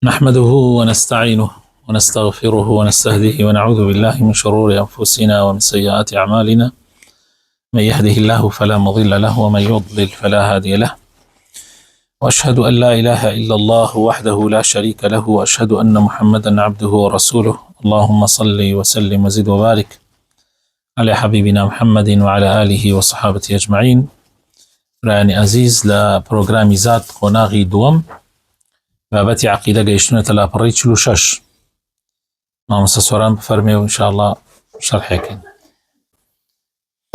نحمده ونستعينه ونستغفره ونستهديه ونعوذ بالله من شرور أنفسنا ومن سيئات أعمالنا. من يهده الله فلا مضل له ومن يضلل فلا هادي له، وأشهد أن لا إله إلا الله وحده لا شريك له، وأشهد أن محمدا عبده ورسوله. اللهم صل وسلم وزد وبارك على حبيبنا محمد وعلى آله وصحابته أجمعين. راني عزيز لبروغرامي ذات قناغي دوم بابەتی عەقیدە گەیشتونەتە لاپەڕەی 46. مامۆستا سۆران بفەرمێ و إنشاءالله شرحێکین.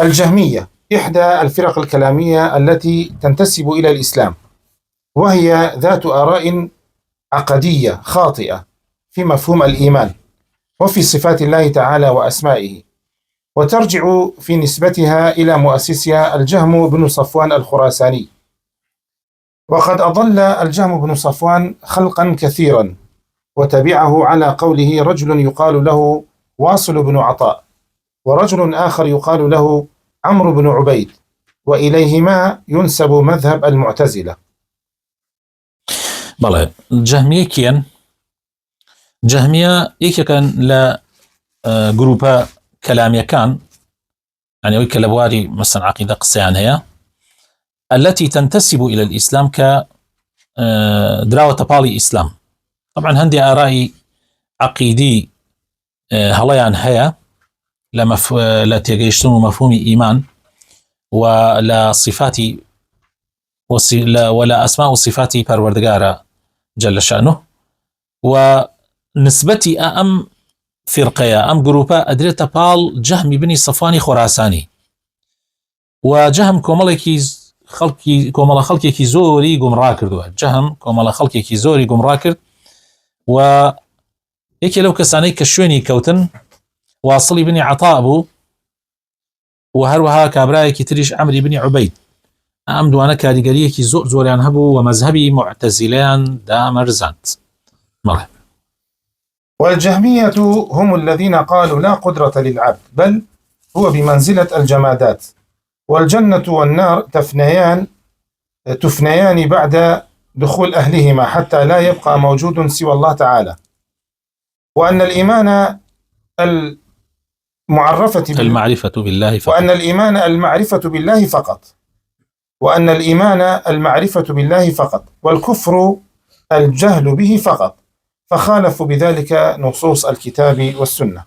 الجهمية إحدى الفرق الكلامية التي تنتسب إلى الإسلام، وهي ذات آراء عقدية خاطئة في مفهوم الإيمان وفي صفات الله تعالى وأسمائه، وترجع في نسبتها إلى مؤسسها الجهم بن صفوان الخراساني. وقد أضل الجهم بن صفوان خلقا كثيرا، وتبعه على قوله رجل يقال له واصل بن عطاء، ورجل آخر يقال له عمرو بن عبيد، وإليهما ينسب مذهب المعتزلة. بەڵێ جەهمیە کێن؟ جەهمیە یەکێکن لە گروپە کەلامیەکان، يعني ئەوەی کە لە بواری مەسەڵەن عەقیدە قسەیان هەیە، التي تنتسب إلى الإسلام كدراوة طبالي إسلام. طبعا هندي آرائي عقيدي هلايان هيا لا تيجيشتون مفهوم إيمان ولا صفات ولا أسماء وصفات پروردگار جل شأنه، ونسبتي أم فرقية أم جروبا أدري طبال جهم بن صفوان خراساني، وجهم كومالكي کۆمەڵە خەڵکێکی زۆری گومڕا کردووە. جەهم کۆمەڵە خەڵکێکی زۆری گومڕا کرد، و یەکێ لەو کەسانەی کە شوێنی کەوتن واصلی بنی عەطا بوو، و هەروەها کابرایەکی تریش عەمری بنی عوبەید. ئەم دوانە کاریگەریەکی زۆریان هەبوو و مەذهبی معتەزیلەیان دامەرزاند. والجهمية هم الذين قالوا لا قدرة للعبد، بل هو بمنزلة الجمادات، والجنة والنار تفنيان بعد دخول أهلهما حتى لا يبقى موجود سوى الله تعالى. وأن الإيمان المعرفة بالله فقط، وأن الإيمان المعرفة بالله فقط، وأن الإيمان المعرفة بالله فقط، والكفر الجهل به فقط، فخالفوا بذلك نصوص الكتاب والسنة.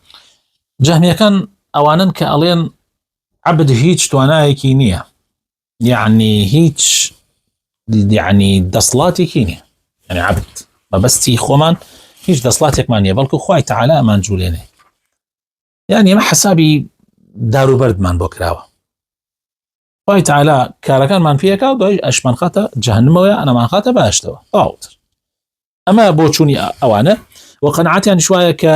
جهمية كان أوانن كألين عبد هيج توانایەکی نییە، يعني هیچ يعني دەسڵاتێکی نییە، يعني عبد بەبەستی خۆمان هیچ دەسڵاتێکمان نییە، بەڵکو خوای تەعالا ئەمان جوولێنێ. يعني ئەمە حەسابی داروبەردمان بۆ کراوە. خوای تەعالا کارەکانمان پێکا و دوای ئەشمان خاتە جەهەنەمەوە، ئەنەمان خاتە بەهەشتەوە. باوتر ئەمە بۆ چوونی ئەوانە، و قەنەعەتیان شوایە کە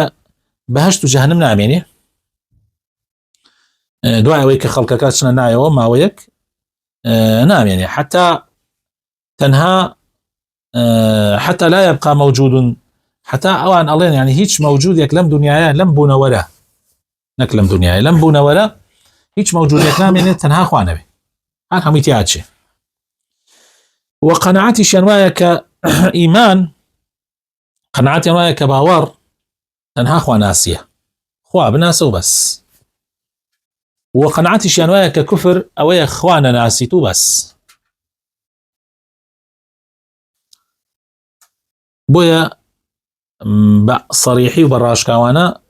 بەهەشت و جەهەنەم نامێنێ، دوای ئەوەی کە خەڵکەکە چنە نایەوە ماوەیەک نامێنێ، حتى لا يبقى موجود، حتى ئەوان ئەڵێن يعني هیچ مەوجودێک لەم دنیاە لەم بوونەوەرە، نەک لەم دنیاە لەم بوونەوەرە هیچ مەوجودێک نامێنێت تەنها خوانەوێ، هەر هەمووی تیاچێ. و قەنەعەتیشیان وایە کە ئیمان، قەنەعەتیان وایە کە باوەڕ تەنها خوا ناسیە، خوا بناسە و بەس. وقناعتي شانوايا ككفر أويا خوانا ناسيتو بس. بويا صريحي وبراش كوانا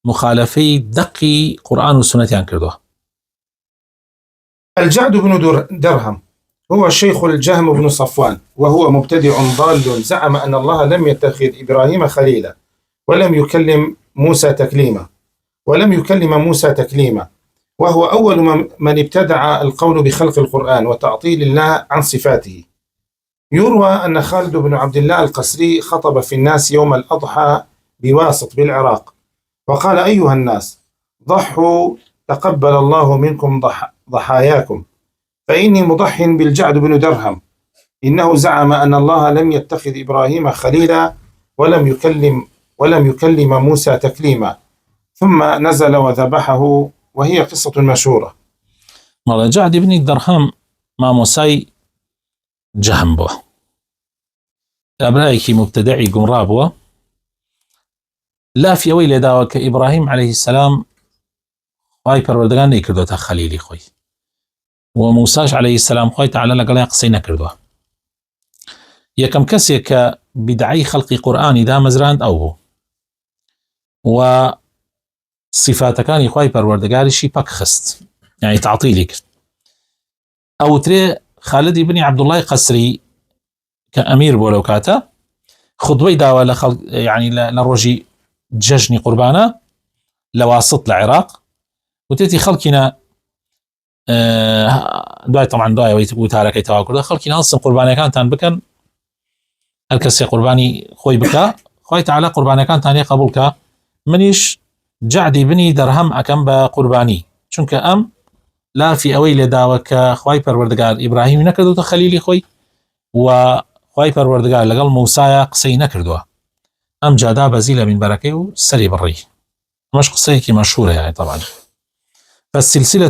مخالفي دقي قرآن والسنة ينكردوها. الجعد بن درهم هو الشيخ الجهم بن صفوان، وهو مبتدع ضال زعم أن الله لم يتخذ إبراهيم خليلا ولم يكلم موسى تكليما، وهو أول من ابتدع القول بخلق القرآن وتعطيل الله عن صفاته. يروى أن خالد بن عبد الله القسري خطب في الناس يوم الأضحى بواسط بالعراق، وقال: أيها الناس، ضحوا تقبل الله منكم ضحاياكم، فإني مضح بالجعد بن درهم، إنه زعم أن الله لم يتخذ إبراهيم خليلا ولم يكلم موسى تكليما، ثم نزل وذبحه، وهي قصة مشهورة. جعد بن درهم مامۆسای جەهم بووە، كابرايكي مبتدعي قمرابوه لا في أوي لداوة كإبراهيم عليه السلام خواهی پروردگار نکردوتا خلیلی خوی و موساش عليه السلام خوای تعالی لەگەڵی قسەی نەکردووە. یەکەم کەسێک کە بدعی خەڵقی قورئانی دامەزراند ئەو بوو و صفاتەکانی خوای پەروەردگاریشی پەک خست، یعنی تعطیلی کرد. ئەوترێ خالدی بنی عەبدوڵڵای قەسری کە ئەمیر بووە لەو کاتە خودبەی داوە لە خەڵق، یعنی لە ڕۆژی جەژنی قوربانە لە واسط لە عێراق، وتێتی خەڵکینە دوای طبعا دوای وتارەکەی تەواو کردە خەڵکینە هەڵسن قوربانیەکانتان بکەن، هەر کەسێ قوربانی خۆی بکە، خوای تعالی قوربانیەکانتان ێ قبول کە، منیش جعدی بنی دەرهەم ئەکەم بە قوربانی، چونکە ئەم لافی ئەوەی لێداوە کە خوای پەروەردگار ئیبراهیمی نەکردوتە خەلیلی خۆی و خوای پەروەردگار لەگەڵ موسایە قسەی نەکردووە، ئەم جادا بەزی لە مینبەرەکەی و سەری بڕی. مش قصيكي مشهورة يعني طبعا. فالسلسلة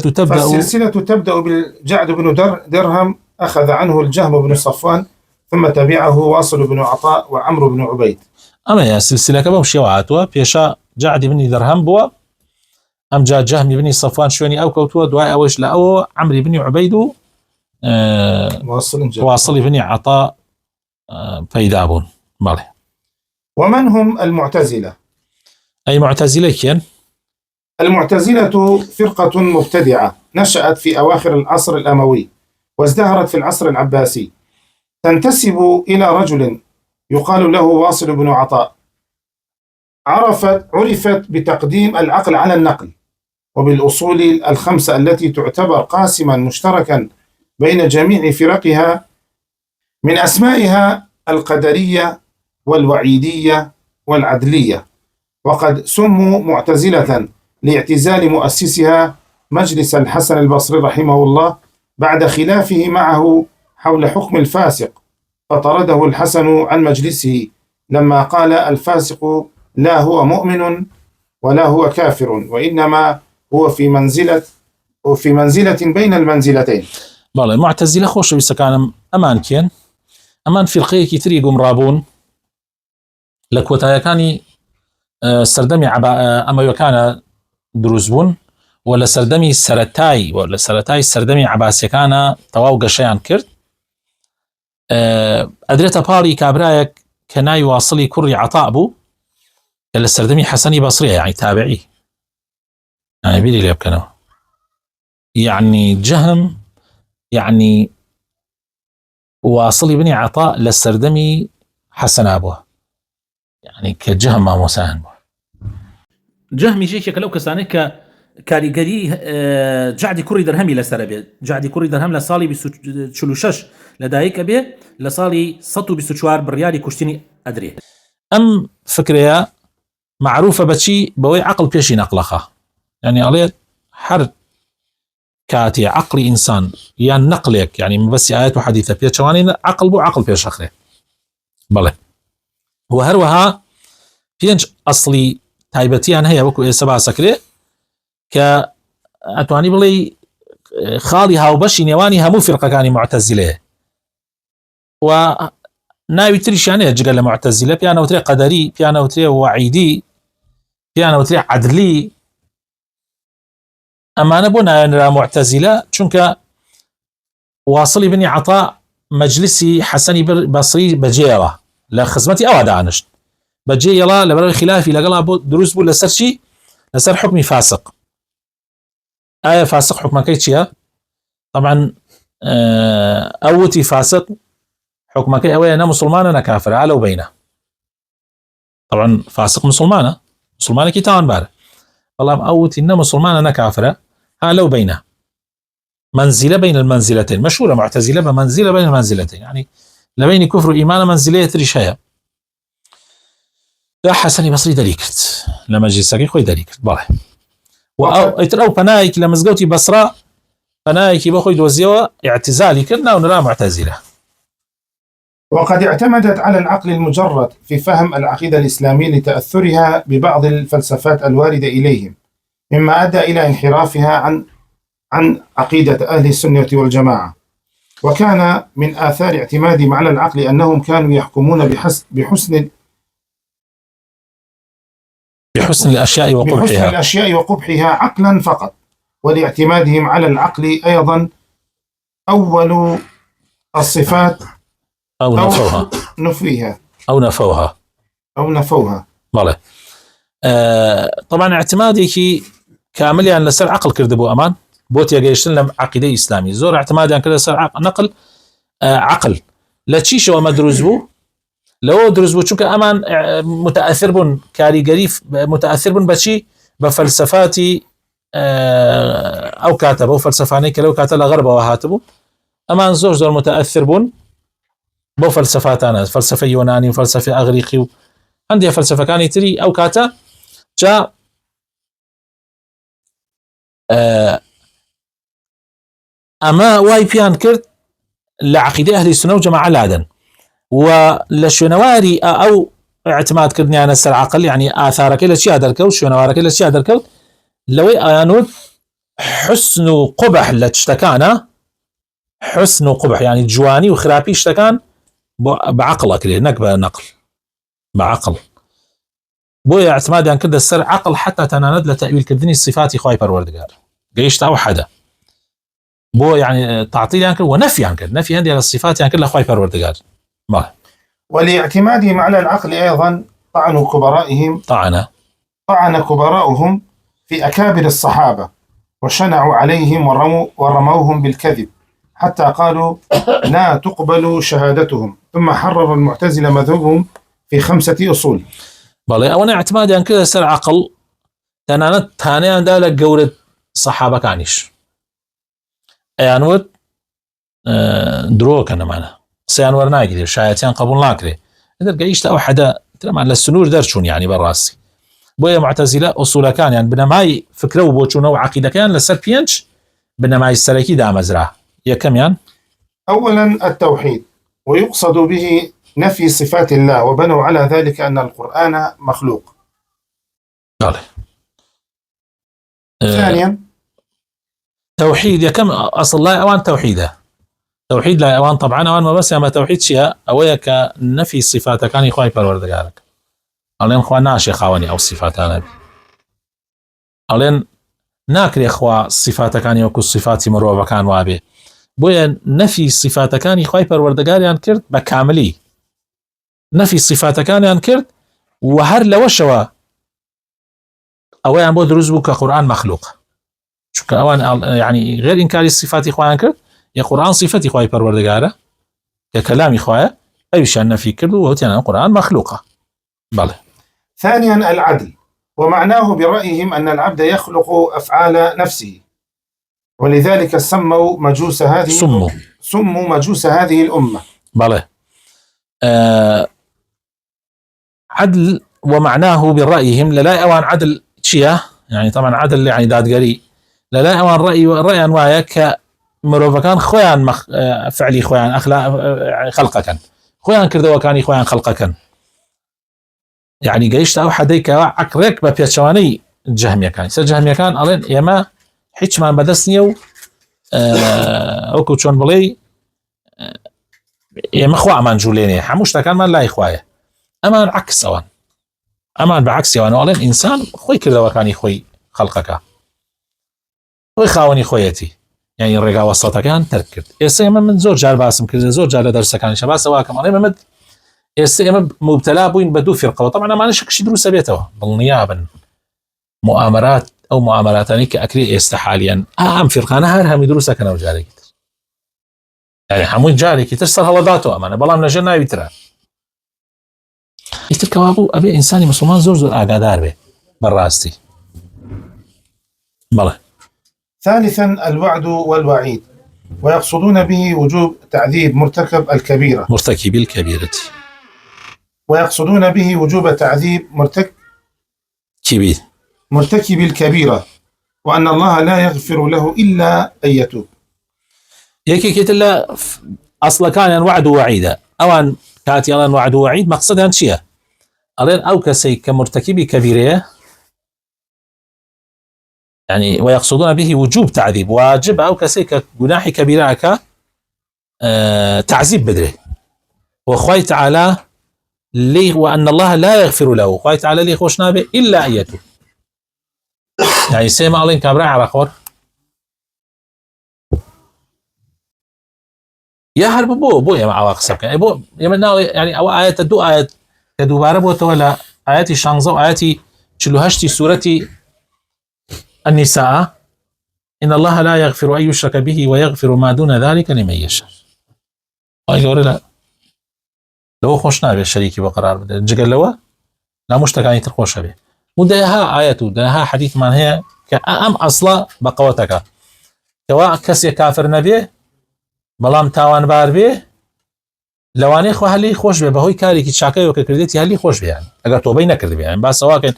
تبدأ بالجعد بن درهم أخذ عنه الجهم بن صفوان ثم تبعه واصل بن عطاء وعمرو بن عبيد. أما يا سلسلة كباب شيوعاتها بيشا جعد بن درهم بوا أم جاء جهم بن صفوان شواني أو كوتوا دواء أوش لأو عمرو بن عبيد واصل بن عطاء فيدابون ماله. ومن هم المعتزلة؟ أي معتزلة كين؟ المعتزلة فرقة مبتدعة نشأت في أواخر العصر الأموي وازدهرت في العصر العباسي، تنتسب إلى رجل يقال له واصل بن عطاء، عرفت بتقديم العقل على النقل وبالأصول الخمسة التي تعتبر قاسما مشتركا بين جميع فرقها، من أسمائها القدرية والوعيدية والعدلية، وقد سموا معتزلة لاعتزال مؤسسها مجلس الحسن البصري رحمه الله بعد خلافه معه حول حكم الفاسق، فطرده الحسن عن مجلسه لما قال الفاسق لا هو مؤمن ولا هو كافر وإنما هو في منزلة بين المنزلتين. بله معتزلة خوش بسكان أمان كين أمان فرقية كتري قمرابون لكوتايكاني سردمي أما يكان دروزبون ولا سردمي سرتاي ولا سرتاي سردمي عباسي كان تواو قشيان كرد أدريتا باري كابرايك كناي واصلي كري عطاء بو إلا سردمي حسني بصري يعني تابعي يعني بيلي لي بكنو يعني جهم يعني واصلي بني عطاء للسردمي حسن أبوه يعني كجهم ما مساهن بو جهمي جيك لو كسانك كاريغري جعدي كوري درهمي لسربي جعدي كوري درهم لصالي بسلوشش لدايك به لصالي سطو بسچوار بريالي كشتيني أدري أم فكريا معروفة بشي بوي عقل بيشي نقلخه يعني عليه حر كاتي عقل إنسان يعني نقلك يعني بس آيات وحديثة بيش شواني عقل بو عقل بيش أخره بله وهروها بينج أصلي تایبەتیان هەیە وەکو ئێستا باسەکرێ کە ئەتوانی بڵێ خاڵی هاوبەشی نێوانی هەموو فرقەکانی معتەزیلەیە و ناوی تریشیان هەیە جگە لە معتەزیلە، پیانەوترێ قەدەری، پیانەوترێ وعیدی، پیانەوترێ عەدلی. ئەمانە بۆ نایەنرا معتەزیلە چونکە واصلی بنی عەطا مەجلیسی حەسەنی بەسری بەجێەوە لە خزمەتی ئەوە دانشت بەجێ یڵا لەبەرەوەی خلافی لەگەڵا بۆ دروست بوو لەسەر چی؟ لەسەر حکمی فاسق. ئایا فاسق حکمەکەی چییە؟ طبعا ئەوتی فاسق حکمەکەی ئەوەیە نە مسلمانە نە کافرە هەلەو بەینە. طبعا فاسق مسلمانێکی تاوانبارە، بەڵام ئەوتی نە مسلمانە نە کافرە هەلەو بەینە، منزلة بين المنزلتين. مشهورة معتزلة بمنزلة بين المنزلتين، يعني لبين كفر وإيمان منزلية تريشايا. لا حسني بصري دليكت لما جي ساقي خوي دليكت بله وإتر أو بنايك لما زقوتي بصرة بنايك بخوي دوزيوة اعتزالي كرنا ونرى معتزلة. وقد اعتمدت على العقل المجرد في فهم العقيدة الإسلامية لتأثرها ببعض الفلسفات الواردة إليهم، مما أدى إلى انحرافها عن عقيدة أهل السنة والجماعة. وكان من آثار اعتمادهم على العقل أنهم كانوا يحكمون بحسن الأشياء وقبحها عقلا فقط، ولاعتمادهم على العقل أيضا أول الصفات أو نفوها. بله. طبعا اعتمادي كامل يعني لسر عقل كردبو أمان بوت يجيشن لم عقيدة إسلامي زور اعتمادي يعني كده لسر نقل عقل لا تشيش وما دروز بو لو دروز بو شو كأمان متأثر بن كاريجري متأثر بن بشي بفلسفاتي أو كاتبه فلسفاني كلو كاتب الغرب وهاتبه أمان زور متأثر بن بو فلسفات أنا فلسفة يوناني وفلسفة أغريقي عندي فلسفة كاني تري أو كاتا جاء أما واي بيان كرت لعقيدة أهل السنة وجماعة لادن ولشنواري أو اعتماد كردني أنا السر عقل يعني آثارك إلى شيء هذا الكون شنوارك إلى شيء هذا الكون لو أنود حسن قبح لتشتكانا حسن قبح يعني جواني وخرابي اشتكان بعقلك ليه نقبل نقل بعقل بويا اعتمادي عن كده السر عقل حتى تناند لتأويل كردني الصفات خواي پروردگار قيشت أو حدا بو يعني تعطيل عن كده ونفي عن كده نفي عندي على الصفات عن كده خواي پروردگار ما ولاعتمادهم على العقل أيضا طعن كبراؤهم في أكابر الصحابة وشنعوا عليهم ورموهم بالكذب حتى قالوا لا تقبل شهادتهم، ثم حرر المعتزلة مذهبهم في 5 أصول. بله أولا اعتمادي عن كده سر عقل تنانت تانيان دالك قولة صحابة كانيش ايانود دروك أنا معنا سيانور ناقلي شايتين قبول ناقلي إذا قيشت أو حدا ترمى للسنور درشون يعني براسي بويا معتزلة أصول كان يعني بنماي فكرة وبوشونه وعقيدة كان لسر بينش بنماي السلكي دا مزرعة يا كم يعني؟ أولا التوحيد ويقصد به نفي صفات الله وبنوا على ذلك أن القرآن مخلوق. ثانيا توحيد يا كم أصل لا أوان توحيد لا أوان طبعا أوان ما بس يا ما توحيد شيء أويا كنفي صفات كان يخواي پروردگارك أولين خوا ناشي خاوني أو صفات أنا أولين ناكري خوا صفات كان يوكو صفاتي مروبة كان وابي بويا نفي صفات كان يخواي پروردگاريان كرد بكاملي نفي صفات كان ينكرد وهر لوشوا أوان بود رزبو كقرآن مخلوق شو كأوان يعني غير إنكار الصفات إخوان كرد يا قرآن صفتي إخوائي پروردگاره ككلام إخوائي أي شيء نفي كرد وهو القرآن مخلوقة. بله. ثانيا العدل ومعناه برأيهم أن العبد يخلق أفعال نفسه ولذلك سموا مجوس هذه الأمة. بله. عدل ومعناه برأيهم لا أوان عدل شيء يعني طبعا عدل يعني داد قري لا أوان رأي أنواع كمروفكان خوان فعلي خوان أخلاق خلقكن خوان كردوا كان خوان خلقكن يعني قيشت أو حديك عقرك ببيتشواني جهمية كان سجهمية كان ألين يما حيش ما بدسنيو أو كوتشون بلي يما خوا أمان جوليني حموش كان ما لا إخوايا أمان عكس أمان بعكس يوان ألين إنسان خوي كردوا كان خوي خلقك خوي خاوني خويتي يعني الرجا وسطك كان تركت يسمى من زور جار باسم كذا زور جار درس كان شباب سواكم أنا ممد يسمى مبتلى بوين بدو فرقة طبعا ما نشك شي دروس بيته بالنيابا مؤامرات أو مؤامرات يعني كأكري استحاليا أهم فرقة أنا هرهم دروسك أنا وجاري يعني حمود جاري كي تسر هلاداته أمانة بلا من الجنة يترى يتركوا أبي إنساني مسلمان زور أقادار به براستي بله. ثالثا الوعد والوعيد ويقصدون به وجوب تعذيب مرتكب الكبيرة ويقصدون به وجوب تعذيب مرتكب الكبيرة وأن الله لا يغفر له إلا أن يتوب. يكي كتلا أصلا كان وعد ووعيد أوان كاتي ألان وعد ووعيد مقصدها شيء ألان أو كسي كمرتكب كبيرة يعني ويقصدون به وجوب تعذيب واجب أو كسي كجناح كبيرة تعذيب بدره وخوي تعالى ليه وأن الله لا يغفر له خوي تعالى ليه خوش نابه إلا أن يتوب يعني سيما الله كابرا على خور يا هرب بو يا مع واقسك يعني بو يعني أو آيات دو آيات كدوباره بو ولا آياتي شانزة وآياتي شلوهشتي سورة النساء إن الله لا يغفر أن يشرك به ويغفر ما دون ذلك لمن يشاء يقول لا لو خوشنا به شريكي بقرار بده جقل لوا لا مشتكى ترخوش به ودها آيات ودها حديث من هي كأم أصلا بقوتك سواء كسي كافر نبيه بلام تاوان بار به لواني خو هلي خوش به بهوي كاري كي شاكي وكرديتي هلي خوش به يعني اگر توبه نكرد به يعني بس سواء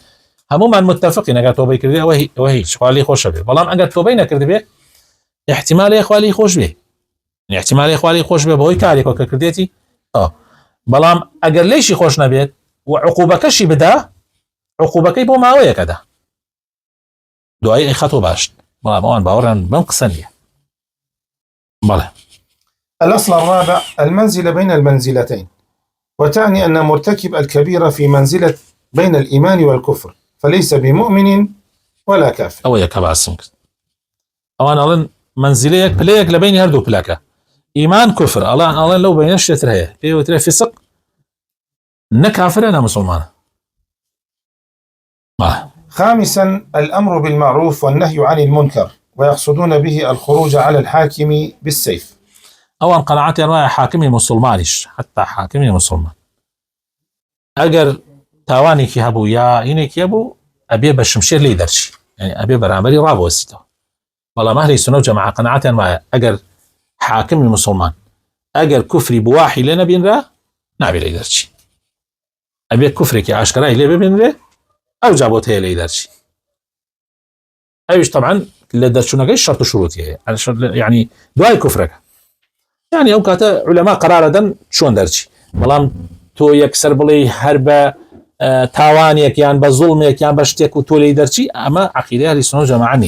همو من متفقين اگر توبه كردي وهي خالي خوش به بلام اگر توبه نكرد به احتمال اخوالي خوش به يعني احتمال اخوالي خوش به بهوي كاري وكرديتي بلام اگر ليش خوش نبيت وعقوبك شي بدا عقوبك بو ماويه كذا دعاء خطو باش بلام اون باورن بنقسنيه بله. الأصل الرابع المنزلة بين المنزلتين، وتعني أن مرتكب الكبيرة في منزلة بين الإيمان والكفر، فليس بمؤمن ولا كافر. أو يك بعسمك أوان ألن منزليك بلاك لبين هردو بلاكة إيمان كفر ألن لو بين الشتر هي في وتر فسق نكافر أنا مسلمان. خامسا الأمر بالمعروف والنهي عن المنكر، ويقصدون به الخروج على الحاكم بالسيف. أوان قناعتي أنا حاكمي مسلمانش حتى حاكمي مسلمان أجر تاواني كي هبو يا إنك يبو أبي بشمشير لي درش يعني أبي برامري رابو وسيته والله ما هلي سنو جماعة قناعتي أنا أجر حاكمي مسلمان أجر كفري بواحي لنا بينرا نابي لي درش أبي كفري كي عشكراي لي بينرا أو جابوته لي درش أيش طبعا اللي درشونا جيش شرط شروطي يعني دواي كفرك يعني أو كاتا علماء قرار دن شون درشي بلام تو يكسر بلي هربا تاوانيك يعني بظلمك يعني بشتك وتولي درشي أما عقيدة أهل السنة جماعة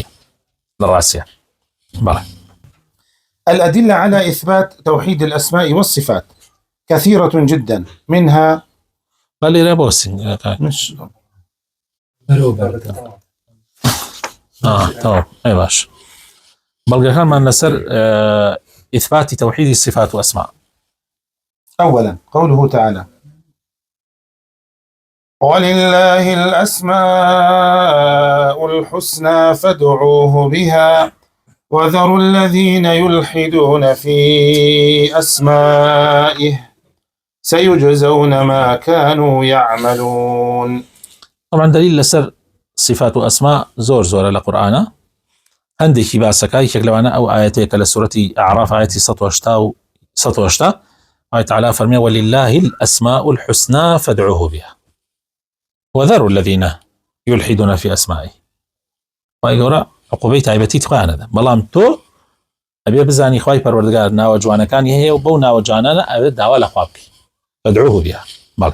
للراسية. بلى. الأدلة على إثبات توحيد الأسماء والصفات كثيرة جدا، منها بلي رابوسين مش تمام أي باش بلغا كان من نسر إثبات توحيد الصفات وأسماء. أولا قوله تعالى ولله الأسماء الحسنى فادعوه بها وذروا الذين يلحدون في أسمائه سيجزون ما كانوا يعملون. طبعا دليل لسر صفات وأسماء زور لقرآن عندي كباسك أي شكل وانا أو آياتك لسورة أعراف آياتي 108 آية تعالى فرمي ولله الأسماء الحسنى فادعوه بها وذروا الذين يلحدون في أسمائه. ويقول عقوبيت عيبتي تخوانا ذا بلام تو أبي بزاني خواي پروردگار ناو جوانا كان يهي وبو ناو جوانا أبي دعوة لخوابك فادعوه بها. بل.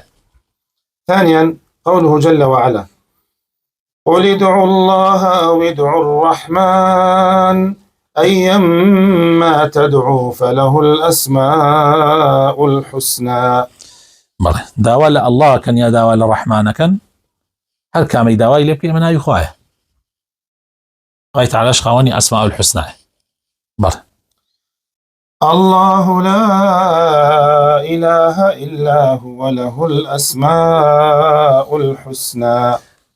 ثانيا قوله جل وعلا قل ادعوا الله أو ادعوا الرحمن أيما تدعوا فله الأسماء الحسنى. بل دعوة الله كان يا دعوة للرحمن كان هل كامي دعوة يلبكي منها يخوايا غاية على شخواني أسماء الحسنى. بل الله لا إله إلا هو له الأسماء الحسنى.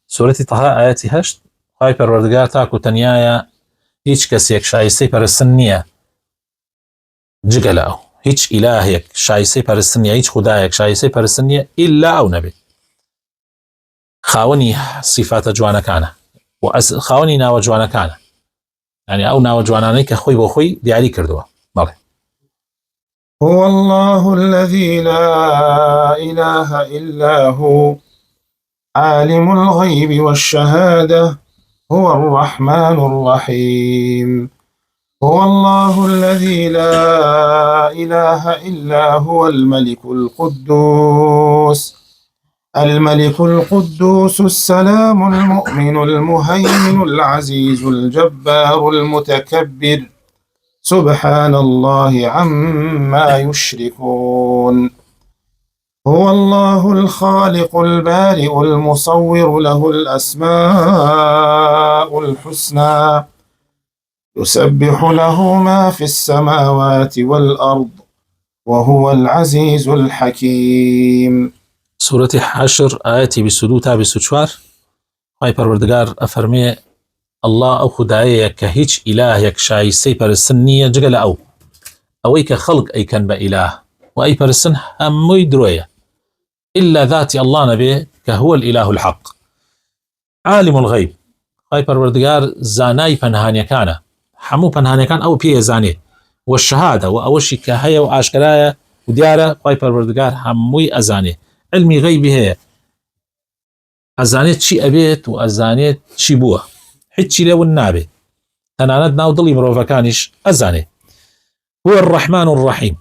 سورة طه آياتي هشت خواهي پروردگار تاكو تنيايا هيچ كسيك شايسي پرستنية جگل أو هيچ إلهيك شايسي پرستنية هيچ خدايك شايسي پرستنية إلا أو نبي خاوني صفات جوانا كان خاوني ناو جوانا كان يعني أو ناو جوانا كخوي بخوي دياري كردوا. مالي هو الله الذي لا إله إلا هو عالم الغيب والشهادة هو الرحمن الرحيم. هو الله الذي لا إله إلا هو الملك القدوس السلام المؤمن المهيمن العزيز الجبار المتكبر سبحان الله عما يشركون. هو الله الخالق البارئ المصور له الأسماء الحسنى يسبح له ما في السماوات والأرض وهو العزيز الحكيم. سورة حشر آياتي بسدوتا بسوچوار خواهی پروردگار افرمی الله او خدایه که هیچ اله یک شایسته پرستن نیه جگل اوی که خلق ای کن با اله و ای پرستن هموی درویه إلا ذات الله نبي كهو الإله الحق عالم الغيب خواهی پروردگار زانای پنهانی کانه همو پنهانی کان او پیه زانه والشهادة وأوشي كهيا وآشكرايا وديارة خواهی پروردگار هموی ازانه علمي غيبي هي ازانه چی ابيت و ازانه چی بوه حتشي لو النابي تناند ناو ضلي مروفكانش ازانه هو الرحمن الرحيم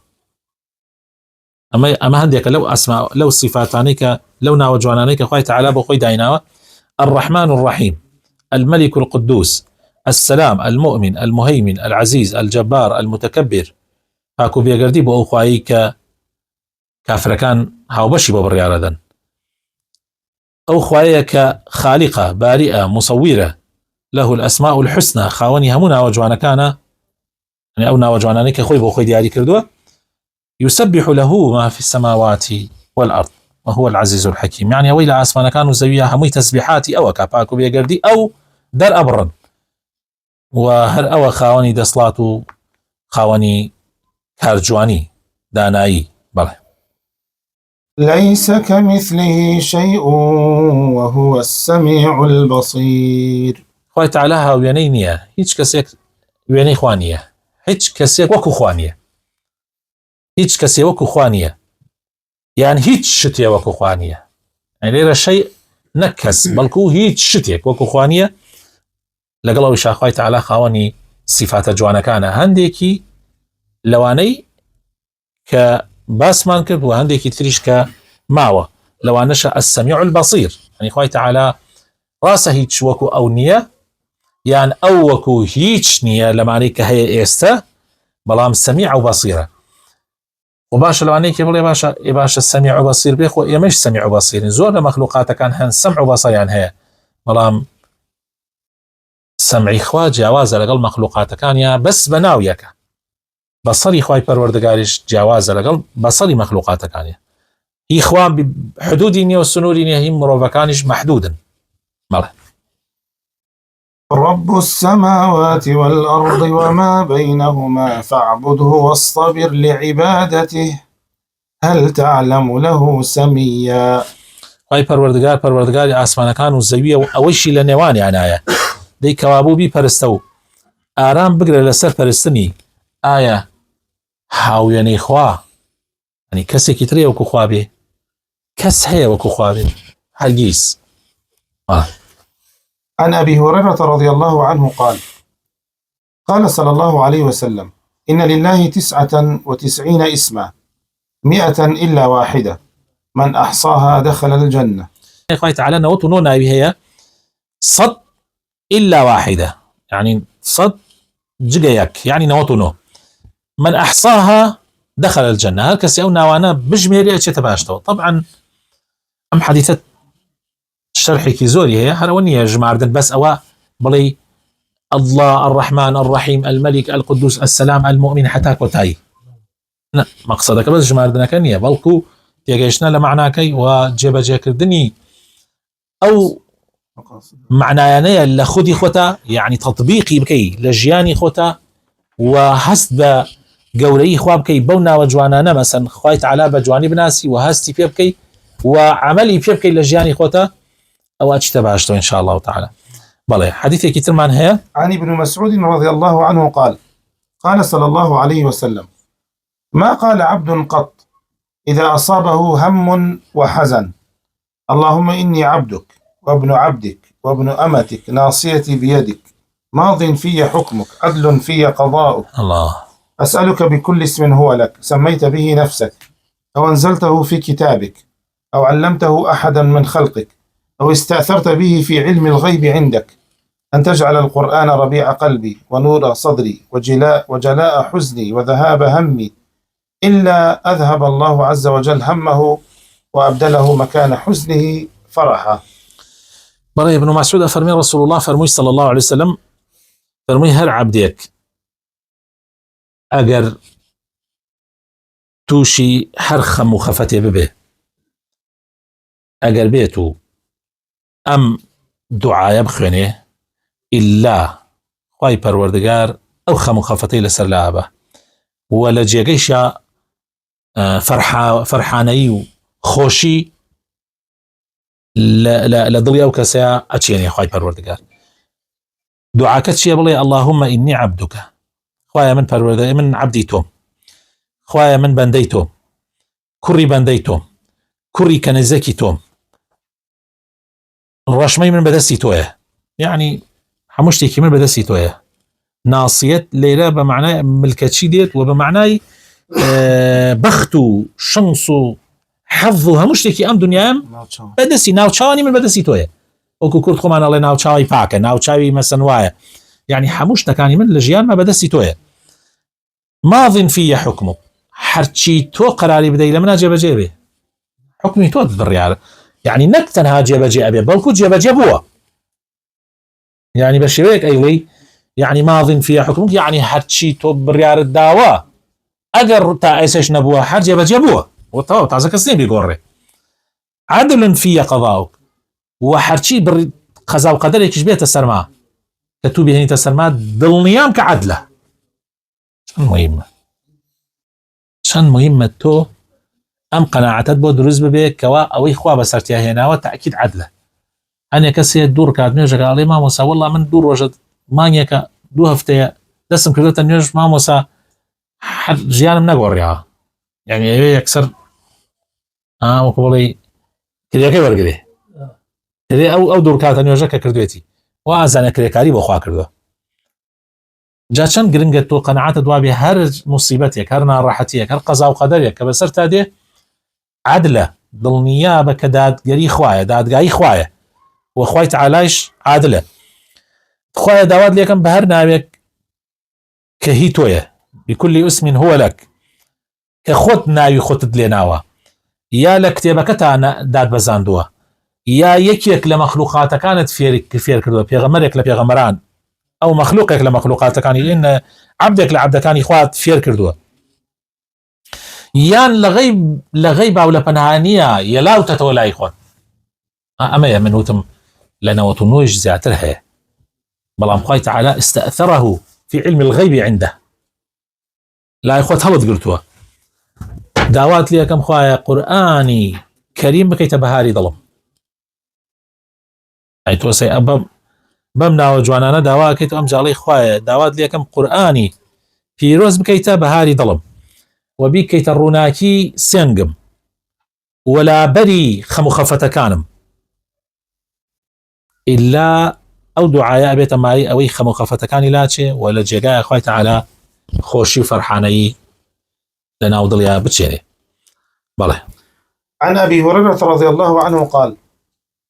اما هنديك لو اسماء لو صفاتانيك لو ناو جوانانيك خواهي تعالى بخوي دايناوه الرحمن الرحيم الملك القدوس السلام المؤمن المهيمن العزيز الجبار المتكبر هاكو بيقردي بو خواهي كافر كان هاو بشي ببرياردن او خواهي كخالقة بارئة مصورة له الأسماء الحسنى خاوني همونا وجوانكانا يعني او ناو جوانانيك خوي بو خوي دياري كردوه يسبح له ما في السماوات والأرض وهو العزيز الحكيم يعني ويل عاسمان كانوا زويا همي تسبيحاتي او كاباكو بيقردي او در أبرن وهر او خاوني دسلاتو خاوني كارجواني داناي بله ليس كمثله شيء وهو السميع البصير. خواه تعالى ها وياني نيا هيج كسيك وياني خوانية هيج كسيك وكو خوانية هيج كسي وكو خوانية يعني هيج شتيا وكو خوانية يعني ليرا شيء نكس بلكو هيج شتيك وكو خوانية لقلو إشا خواه تعالى خواني صفات جوانا كان هنديكي لواني كباسمان كرب وهنديكي تريش كماوة لوانشا السميع البصير يعني خواه تعالى راسه هيج وكو أو نية يعني أو وكو هيج نية لمعني كهي إيستا بلام سميع وبصيرة وباشا لو عنيك يقول يا باشا السميع وبصير بيخو يا مش سميع وبصير زور لمخلوقات كان هن سمع وبصر يعني هي بلام سمعي خوا جوازة لقل مخلوقات كان يا بس بناويك بصري خواي پروردگارش جوازة لقل بصري مخلوقات كان يا هي خوا بحدودين والسنورين هي مروفكانش محدودا ماله رب السماوات والأرض وما بينهما فاعبده واصطبر لعبادته هل تعلم له سميا. خواهی پروردگار آسمانکان و زەویە و ئەوەیشی لە نێوانیانایە دەی کەوابوو بیپەرستە و ئارام بگرە لەسەر پەرستنی ئایا هاوێنەی خوا ئەنی کەسێکی ترێ وەکو خوا بێ کەس هەیە وەکو خوا بێ هەرگیز. عن أبي هريرة رضي الله عنه قال قال صلى الله عليه وسلم إن لله 99 اسما 100 إلا واحدة من أحصاها دخل الجنة. خواهي تعالى نوتو نونا هي صد إلا واحدة يعني صد جيك يعني نوتو نو من أحصاها دخل الجنة هالكسي أو ناوانا بجميري أتشي تباشتو. طبعا أم حديثة شرحي كي زوري هي هرونية جماردن بس أوا بلي الله الرحمن الرحيم الملك القدوس السلام المؤمن حتى كوتاي مقصدك بس جماردنا كنية بلكو تيجيشنا لمعناكي وجيب جاكردني أو معنايانية لخدي خوتا يعني تطبيقي بكي لجياني خوتا وحسب قولي خواب كي بونا وجوانانا مثلا خواهي تعالى بجواني بناسي وهستي بيبكي وعملي بيبكي لجياني خوتا أو أجتباشتو إن شاء الله تعالى. بلى حديثي كتير من هي عن ابن مسعود رضي الله عنه قال قال صلى الله عليه وسلم ما قال عبد قط إذا أصابه هم وحزن اللهم إني عبدك وابن عبدك وابن أمتك ناصيتي بيدك ماض في حكمك عدل في قضاؤك الله أسألك بكل اسم هو لك سميت به نفسك أو أنزلته في كتابك أو علمته أحدا من خلقك أو استأثرت به في علم الغيب عندك أن تجعل القرآن ربيع قلبي ونور صدري وجلاء حزني وذهاب همي، إلا أذهب الله عز وجل همه وأبدله مكان حزنه فرحا. برای ابن مسعود فرمی رسول الله فرموی صلی الله علیه وسلم فرموی هر عبدێک ئەگەر تووشی هەر خەم و خەفەتێ ببێ، ئەگەر بێت و ئەم دوعایە بخوێنێ، ئیلا خوای پەروەردگار ئەو خەم و خەفەتەی لەسەر لابە و لە جێگەیشە فەرحانەیی و خۆشی لە دڵی ئەو کەسەیە ئەچێنێ خوای پەروەردگار. دوعاکە چییە؟ بڵێ اللهم ئینی عەبدوکە، خوایە من پەروەردگار، من عەبدی تۆم، خوایە من بەندەی تۆم، کوڕی بەندەی تۆم، کوڕی کەنیزەکی تۆم، ڕەشمەی من بەدەستی تۆیە، یعنی هەموو شتێکی من بەدەستی تۆیە. ناسیەت لێرە بە معنای ملکەچی دێت و بە معنای بەخت و شەنس و حەظ و هەموو شتێکی ئەم دنیایم بەدەستی، ناوچاوانی من بەدەستی تۆیە. وەکو کورد خۆمان ئەڵێ ناوچاوی پاکە، ناوچاوی مەسەن وایە، یعنی هەموو شتەکانی من لە ژیانمە بەدەستی تۆیە. ماضٍ فیە حکمک، هەرچی تۆ قەراری بدەی لە منە جێبەجێ بێ، حکمی تۆ بڕیارە، یعنی نەک تەنها جێبەجێ ئەبێ بەڵکو جێبەجێ بووە، یعنی بە شێوەیەک ئەیڵێی یعنی ماضٍ فیە حکمک، یعنی هەرچی تۆ بڕیارت داوە ئەگەر تا ئێسش نەبووە هەر جێبەجێ بووە وتەواو، تازە کەس نێ بێگۆڕێ. عەدڵ فیە قەضاؤک، و هەرچی قەزا و قەدەرێکیش بێتە سەرما کە تو بهێنیتە سەرما دڵنیام کە عەدلە. چەند مهمە تۆ ئەم قەناعەتت بۆ دروست ببێ کەوا ئەوەی خوا بەسەرتیا هێناوە تەئکید عەدلە. هەنێ کەسێ دوو ڕکات نوێژەکە ئەڵێ مامۆستا وەڵڵا من دوو ڕۆژە مانگێکە دوو هەفتەیە دەستم کردوتە نوێژ مامۆستا ژیانم نەگۆڕیەوە، یعنی ئەوێ یەکسەر وەکو بڵێ کریەکەی وەرگێ ئەو دوو ڕکاتە نوێژە کە کردوێتی و ئازانە کرێکاری بۆ خوا کردووە. جا چەند گرنگە تۆ قەناعەتت وا بێ هەر موسیبەتێک، هەر ناڕەحەتیەک، هەر قەزا و قەدەرێک کە بەسەر تا دێ عەدلە، دڵنیا بە کە دادگەری خوایە، دادگایی خوایە و خوای تەعالایش عادلە. خوایە داوات لێکم بە هەر ناوێک کە هی تۆیە، بكل اسم هو لك، کە خۆت ناوی خۆتت لێناوە، یا لە کتێبەکەتان دادبەزاندووە، یا یەکێک لە مەخلوقاتەکانت فێر کردووە، پێغەمبەرێک لە پێغەمبەران ئەو مەخلوقێک لە مەخلوقاتەکانی ئین عەبدێک لە عەبدەکانی خوات فێر کردووە، یان لە غەیب و لە پەنهانیە یەلاوتەتەوە لای خۆت. ئەمەیە من وتم لە 99 زیاتر هەیە، بەڵام خوای تەعالا استەئثەرەه في علم الغيب عنده، لای خۆت هەڵت گرتووە. داوات لێکەم خوایە قورئانی کەریم بکەیتە بەهاری دڵم، ئەی تۆسەی بەم ناوە جوانانە داواکەیت ئەم جاڵەی خوایە داوات لێکەم قورئانی پیرۆز بکەیتە بەهاری دڵم و بیکەیتە ڕووناکی سێنگم وەلا بەری خەم و خەفەتەکانم، ئیلا ئەو دوعایە ئەبێتە مای ئەوەی خەم و خەفەتەکانی لاچێ و لە جێگایە خوای تەعالا خۆشی و فەرحانەیی لە ناو دڵیا بچێنێ. بەڵێ. عن أبي هريرة رضي الله عنه قال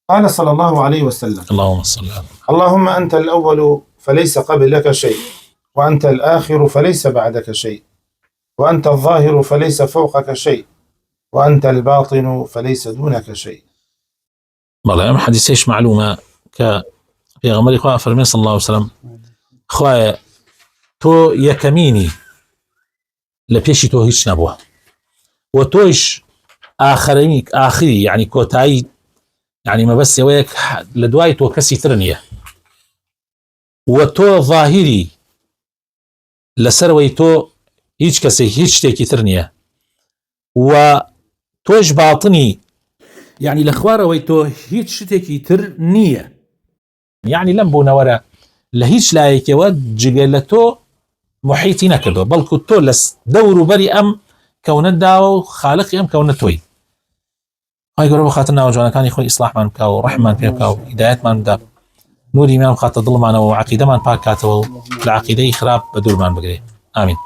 قال صلى الله عليه وسلم اللهم صل على اللهم أنت الأول فليس قبلك شيء، وأنت الآخر فليس بعدك شيء، وأنت الظاهر فليس فوقك شيء، وأنت الباطن فليس دونك شيء. بەڵێ ئەم حەدیثەیش معلومە کە پێغەمبەری خوا فەرمێ صلی الله عليه وسلم خوایە تۆ یەکەمینی، لە پێشی تۆ هیچ نەبووە و تۆیش ئاخری، یعنی کۆتایی، یعنی مەبەستەوەیەک لە دوای تۆ کەسی تر نییە و تۆ ظاهری، لەسەرەوەی تۆ هیچ کەسێک هیچ شتێکی تر نییە و تۆش باتنی، یعنی لە خوارەوەی تۆ هیچ شتێکی تر نییە، یعنی لەم بوونەوەرە لە هیچ لایەکەوە جگە لە تۆ محیتی نەکردەوە، بەڵکو تۆ لە دەوروبەری ئەم کەونەتداوە و خالقی ئەم کەونە تۆی. ئای گەورە بەخاتر ناوەجوانەکانی خۆی ئیسلاحمان بکە و ڕەحممان پێ بکە و هیدایەتمان بدە، نوری مان بخاتە دڵمانەوە و عەقیدەمان پاک کاتەوە و لە عەقیدەی خراپ بە دوورمان بگرێ. ئامین.